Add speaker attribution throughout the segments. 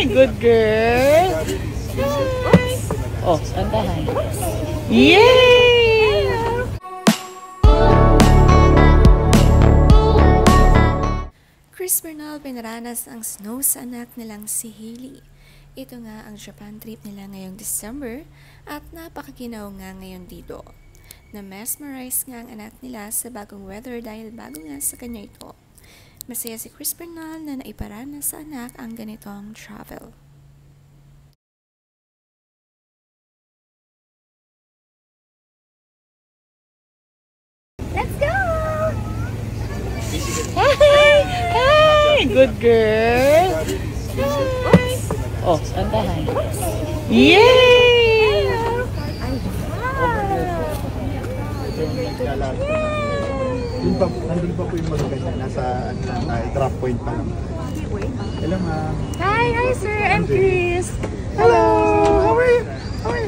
Speaker 1: Good girl. Oh, kantahan. Yay!
Speaker 2: Chris Bernal pinaranas ang snow sa anak nilang si Hailey. Ito nga ang Japan trip nila ngayong December at napakaginaw nga ngayon dito. Na-mesmerize nga ang anak nila sa bagong weather dahil bago nga sa kanya ito. Masaya si Chris Bernal na naiparanas sa anak ang ganitong travel.
Speaker 3: Let's go!
Speaker 1: Hey! Good girl. Oh, kantahan. Yay!
Speaker 4: Nandun pa po yung mga ganyan. Nasa drop point pa lang. Hello, ma'am.
Speaker 3: Hi, sir. I'm Chris.
Speaker 4: Hello! How are you?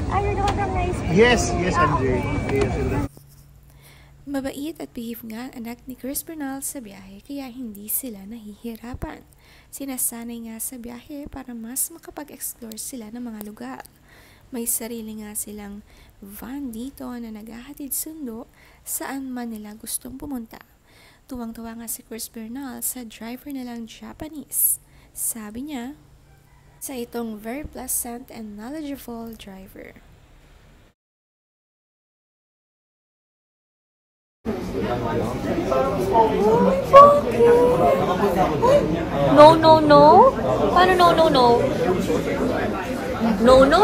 Speaker 3: Are you the one from nice?
Speaker 4: Yes, I'm Jay.
Speaker 2: Mabait at behave nga ang anak ni Chris Bernal sa biyahe kaya hindi sila nahihirapan. Sinasanay nga sa biyahe para mas makapag-explore sila ng mga lugar. May sarili nga silang van dito na naghahatid sundo saan man nila gustong pumunta. Tuwang-tuwa nga si Chris Bernal sa driver nilang Japanese. Sabi niya, sa itong very pleasant and knowledgeable driver.
Speaker 3: No. Paano no?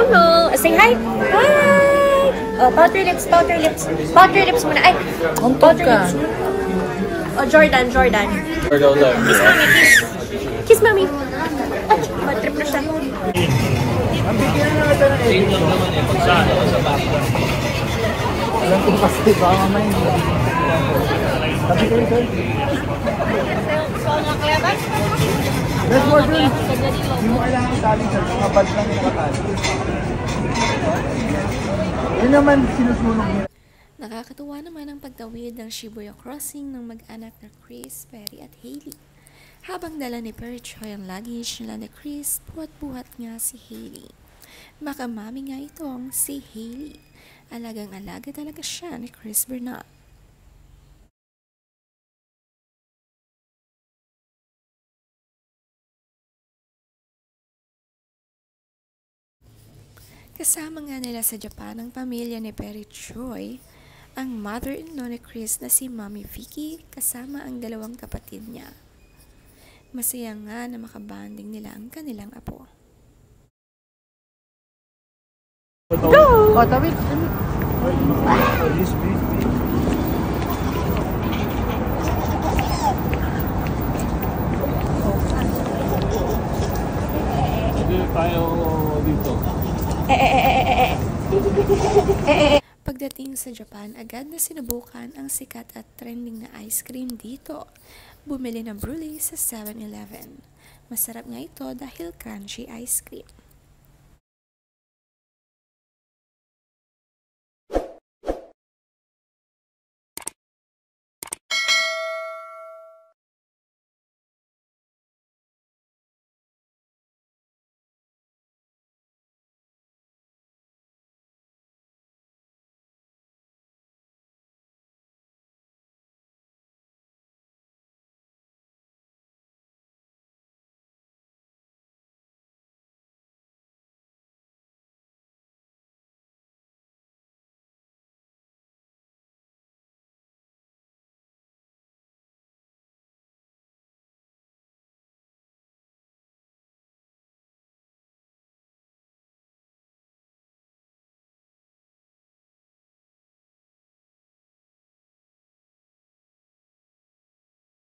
Speaker 3: No. Say hi. Hi. Powder lips. Powder lips muna. Ay, powder lips. Oh, Jordan. Kiss mommy. Ay, trip na siya.
Speaker 4: Ang bigyan na natin ng edit. Alam ko kasi baka mamay. Sabi kayo, sir. Let's go, sir. Hindi mo kailangan tali, sir. Mga bag lang yung nakatali. Yun naman sinusunog niya.
Speaker 2: Nakakatuwa naman ang pagtawid ng Shibuya Crossing ng mag-anak na Chris, Perry at Hailey. Habang dala ni Perry Choi ang luggage nila ni Chris, buhat-buhat nga si Hailey. Baka mami nga itong si Hailey. Alagang-alaga talaga siya ni Chris Bernal. Kasama nga nila sa Japan ang pamilya ni Perry Choi, ang mother-in-law ni Chris na si Mami Vicky kasama ang dalawang kapatid niya. Masaya nga na makabanding nila ang kanilang apo.
Speaker 1: Go! Oh, tawid.
Speaker 4: Tayo dito.
Speaker 2: Pagdating sa Japan, agad na sinubukan ang sikat at trending na ice cream dito. Bumili ng brulee sa 7-Eleven. Masarap nga ito dahil crunchy ice cream.